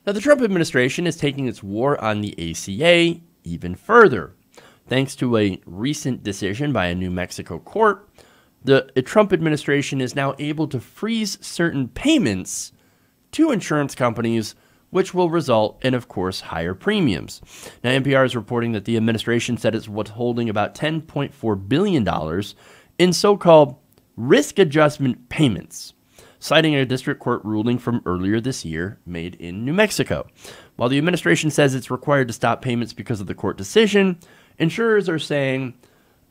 Now, the Trump administration is taking its war on the ACA even further. Thanks to a recent decision by a New Mexico court, the Trump administration is now able to freeze certain payments to insurance companies, which will result in, of course, higher premiums. Now, NPR is reporting that the administration said it's withholding about $10.4 billion in so-called risk adjustment payments, citing a district court ruling from earlier this year made in New Mexico. While the administration says it's required to stop payments because of the court decision, insurers are saying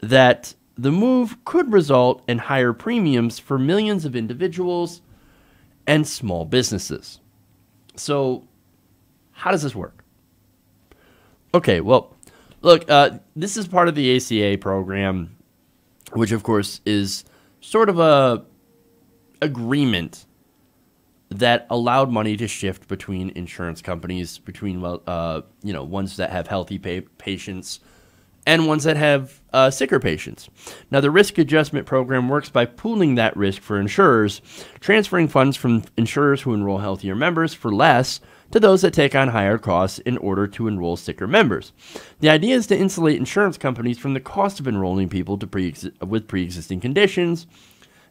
that the move could result in higher premiums for millions of individuals and small businesses. So, how does this work? Okay, well, look, this is part of the ACA program, which, of course, is sort of a agreement that allowed money to shift between insurance companies, between ones that have healthy patients and ones that have sicker patients. Now, the risk adjustment program works by pooling that risk for insurers, transferring funds from insurers who enroll healthier members for less to those that take on higher costs in order to enroll sicker members. The idea is to insulate insurance companies from the cost of enrolling people with pre-existing conditions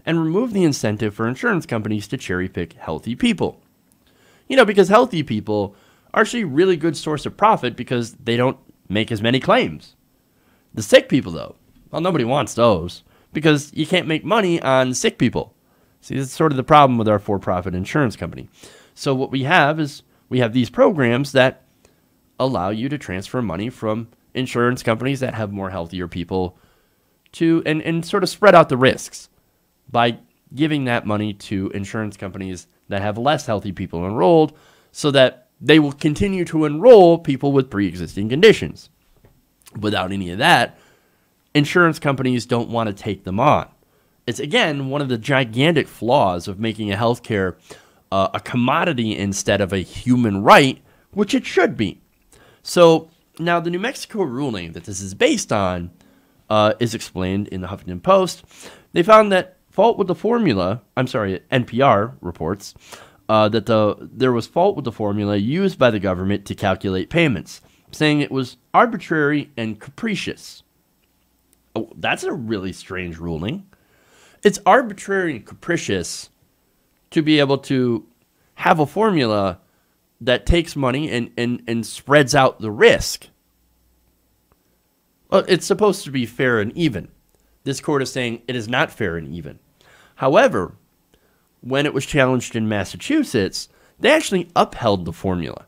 and remove the incentive for insurance companies to cherry-pick healthy people. Because healthy people are actually a really good source of profit because they don't make as many claims. The sick people, though, well, nobody wants those because you can't make money on sick people. See, that's sort of the problem with our for-profit insurance company. So what we have is we have these programs that allow you to transfer money from insurance companies that have more healthier people to and sort of spread out the risks by giving that money to insurance companies that have less healthy people enrolled so that they will continue to enroll people with pre-existing conditions. Without any of that, insurance companies don't want to take them on. It's, again, one of the gigantic flaws of making a healthcare a commodity instead of a human right, which it should be. So now the New Mexico ruling that this is based on is explained in the Huffington Post. They found that fault with the formula, NPR reports that there was fault with the formula used by the government to calculate payments, saying it was arbitrary and capricious. Oh, that's a really strange ruling. It's arbitrary and capricious to be able to have a formula that takes money and spreads out the risk. Well, it's supposed to be fair and even. This court is saying it is not fair and even. However, when it was challenged in Massachusetts, they actually upheld the formula,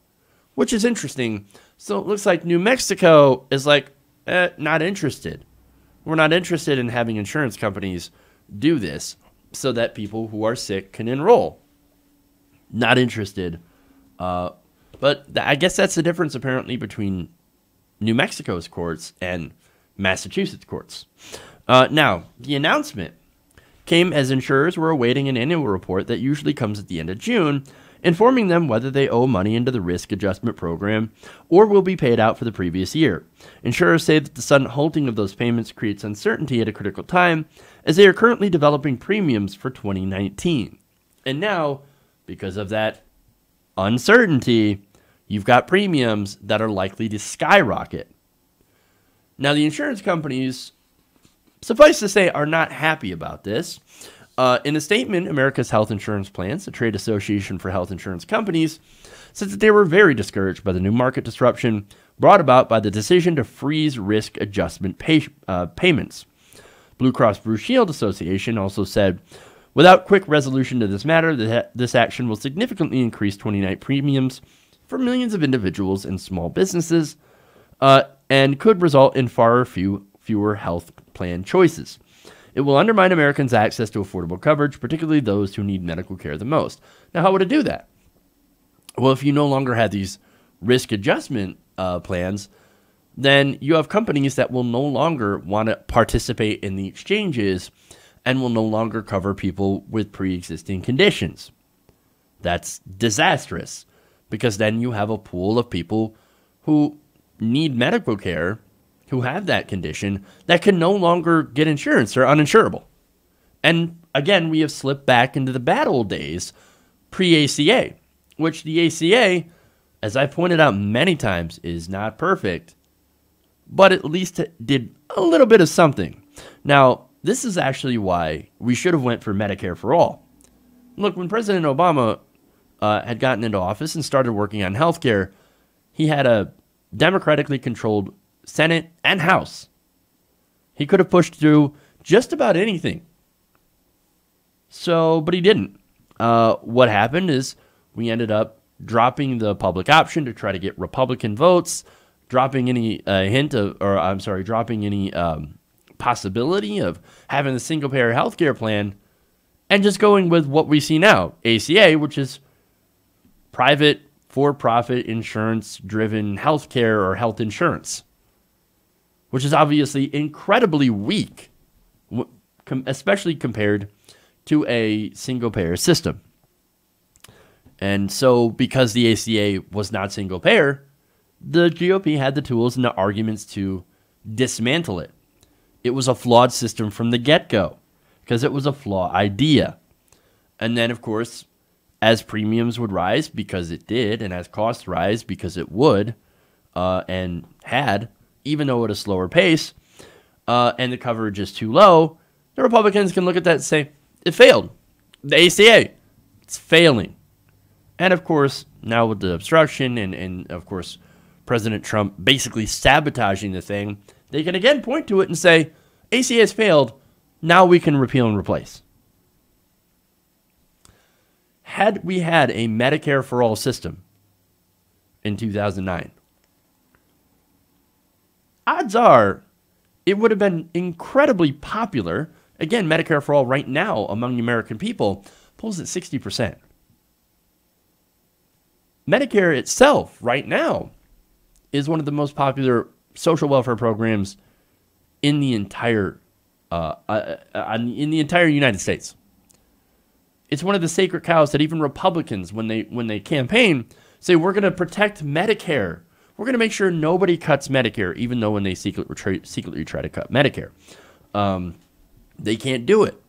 which is interesting. So it looks like New Mexico is like, not interested. We're not interested in having insurance companies do this so that people who are sick can enroll. Not interested. But I guess that's the difference apparently between New Mexico's courts and Massachusetts courts. Now, the announcement came as insurers were awaiting an annual report that usually comes at the end of June, informing them whether they owe money into the risk adjustment program or will be paid out for the previous year. Insurers say that the sudden halting of those payments creates uncertainty at a critical time, as they are currently developing premiums for 2019. And now, because of that uncertainty, you've got premiums that are likely to skyrocket. Now, the insurance companies, suffice to say, are not happy about this. In a statement, America's Health Insurance Plans, a trade association for health insurance companies, said that they were very discouraged by the new market disruption brought about by the decision to freeze risk adjustment payments. Blue Cross Blue Shield Association also said, without quick resolution to this matter, this action will significantly increase 2019 premiums for millions of individuals and small businesses and could result in far fewer health plan choices. It will undermine Americans' access to affordable coverage, particularly those who need medical care the most. Now, how would it do that? Well, if you no longer have these risk adjustment plans, then you have companies that will no longer want to participate in the exchanges and will no longer cover people with pre-existing conditions. That's disastrous, because then you have a pool of people who need medical care, who have that condition, that can no longer get insurance. They're uninsurable. And again, we have slipped back into the bad old days pre-ACA, which the ACA as I pointed out many times, is not perfect, but at least it did a little bit of something. Now, this is actually why we should have went for Medicare for all. Look, when President Obama had gotten into office and started working on healthcare, he had a democratically controlled Senate and House. He could have pushed through just about anything. But he didn't. What happened is we ended up dropping the public option to try to get Republican votes, dropping any dropping any possibility of having a single-payer healthcare plan, and just going with what we see now, ACA, which is private, for-profit, insurance-driven healthcare or health insurance, which is obviously incredibly weak, especially compared to a single-payer system. And so, because the ACA was not single-payer, the GOP had the tools and the arguments to dismantle it. It was a flawed system from the get-go because it was a flawed idea. And then, of course, as premiums would rise, because it did, and as costs rise, because it would, and had, even though at a slower pace, and the coverage is too low, the Republicans can look at that and say, it failed. The ACA, it's failing. And, of course, now with the obstruction and of course, President Trump basically sabotaging the thing, they can again point to it and say, ACA has failed, now we can repeal and replace. Had we had a Medicare for all system in 2009, odds are it would have been incredibly popular. Again, Medicare for all right now among the American people pulls at 60%. Medicare itself right now is one of the most popular social welfare programs in the entire United States. It's one of the sacred cows that even Republicans, when they campaign, say we're going to protect Medicare. We're going to make sure nobody cuts Medicare, even though when they secretly try to cut Medicare, they can't do it.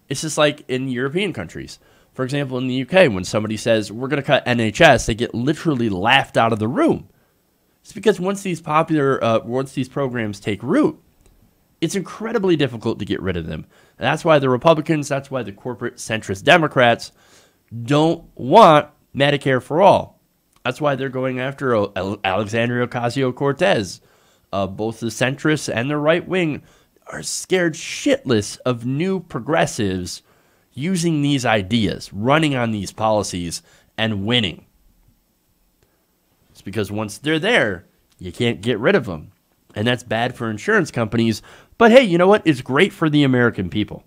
It's just like in European countries. For example, in the UK, when somebody says we're going to cut NHS, they get literally laughed out of the room. It's because once these programs take root, it's incredibly difficult to get rid of them. And that's why the Republicans, that's why the corporate centrist Democrats don't want Medicare for all. That's why they're going after Alexandria Ocasio-Cortez. Both the centrists and the right wing are scared shitless of new progressives using these ideas, running on these policies, and winning. It's because once they're there, you can't get rid of them. And that's bad for insurance companies. But hey, you know what? It's great for the American people.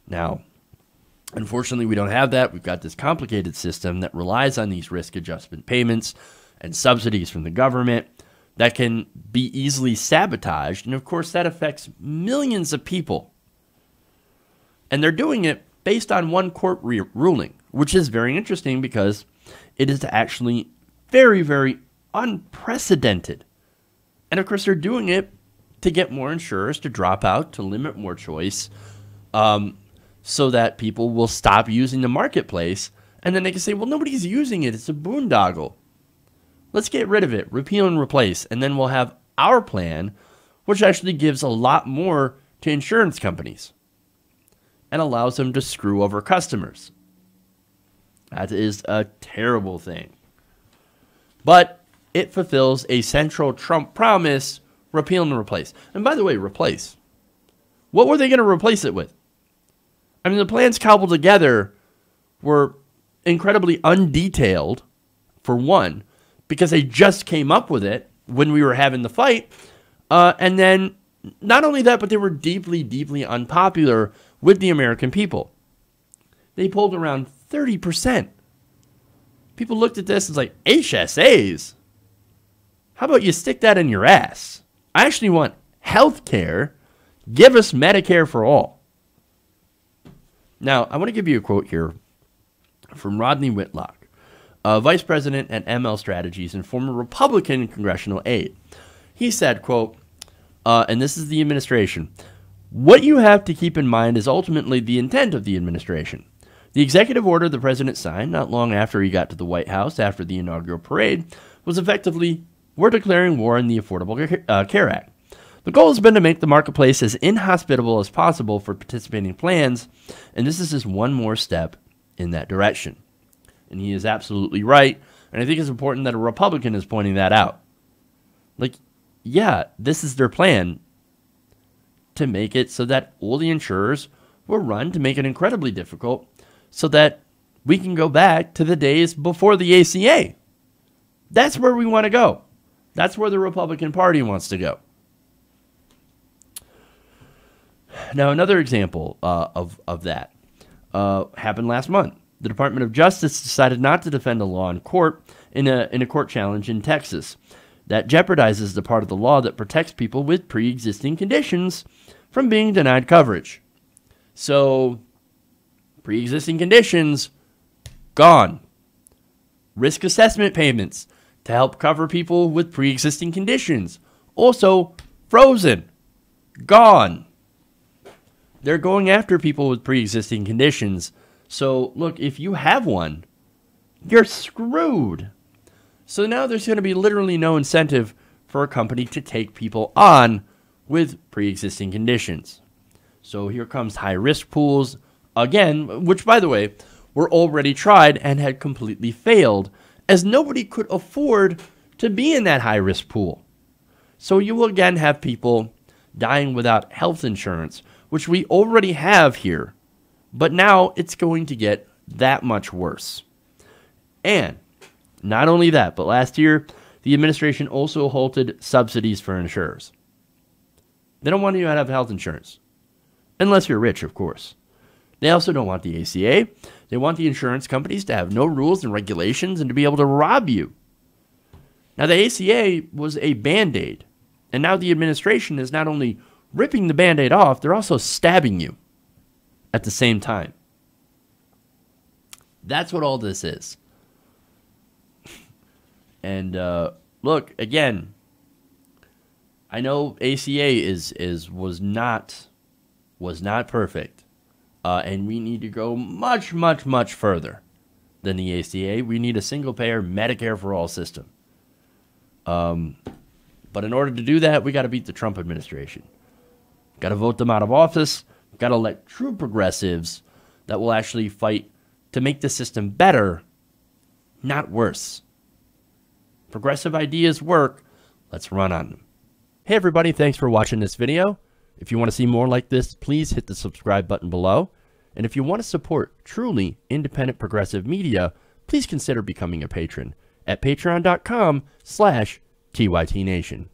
Now, unfortunately, we don't have that. We've got this complicated system that relies on these risk adjustment payments and subsidies from the government that can be easily sabotaged. And of course, that affects millions of people. And they're doing it based on one court ruling, which is very interesting because it is actually very, very unprecedented. And of course, they're doing it to get more insurers to drop out, to limit more choice, so that people will stop using the marketplace. And then they can say, well, nobody's using it. It's a boondoggle. Let's get rid of it, repeal and replace. And then we'll have our plan, which actually gives a lot more to insurance companies and allows them to screw over customers. That is a terrible thing. But it fulfills a central Trump promise, repeal and replace. And by the way, replace. What were they going to replace it with? I mean, the plans cobbled together were incredibly undetailed, for one, because they just came up with it when we were having the fight. And then, not only that, but they were deeply, deeply unpopular with the American people. They polled around 30%. People looked at this and was like, HSAs? How about you stick that in your ass? I actually want health care. Give us Medicare for all. Now, I want to give you a quote here from Rodney Whitlock, Vice President at ML Strategies and former Republican congressional aide. He said, quote, and this is the administration, what you have to keep in mind is ultimately the intent of the administration. The executive order the president signed not long after he got to the White House after the inaugural parade was effectively, we're declaring war on the Affordable Care Act. The goal has been to make the marketplace as inhospitable as possible for participating plans, and this is just one more step in that direction. And he is absolutely right, and I think it's important that a Republican is pointing that out. Like, yeah, this is their plan to make it so that all the insurers will run to make it incredibly difficult so that we can go back to the days before the ACA. That's where we want to go. That's where the Republican Party wants to go. Now, another example of that happened last month. The Department of Justice decided not to defend a law in court in a court challenge in Texas that jeopardizes the part of the law that protects people with pre-existing conditions from being denied coverage. So, pre-existing conditions, gone. Risk assessment payments to help cover people with pre-existing conditions, also frozen, gone. They're going after people with pre-existing conditions. So, look, if you have one, you're screwed. So now there's going to be literally no incentive for a company to take people on with pre-existing conditions. So here comes high-risk pools, again, which, by the way, were already tried and had completely failed, as nobody could afford to be in that high-risk pool. So you will again have people dying without health insurance, which we already have here, but now it's going to get that much worse. And not only that, but last year, the administration also halted subsidies for insurers. They don't want you to have health insurance, unless you're rich, of course. They also don't want the ACA. They want the insurance companies to have no rules and regulations and to be able to rob you. Now, the ACA was a Band-Aid, and now the administration is not only ripping the Band-Aid off, they're also stabbing you at the same time. That's what all this is. And look, again, I know ACA was not perfect, and we need to go much, much, much further than the ACA. We need a single-payer Medicare for all system. But in order to do that, we got to beat the Trump administration. Got to vote them out of office. Got to elect true progressives that will actually fight to make the system better, not worse. Progressive ideas work. Let's run on them. Hey everybody, thanks for watching this video. If you want to see more like this, please hit the subscribe button below. And if you want to support truly independent progressive media, please consider becoming a patron at patreon.com/TYTNation.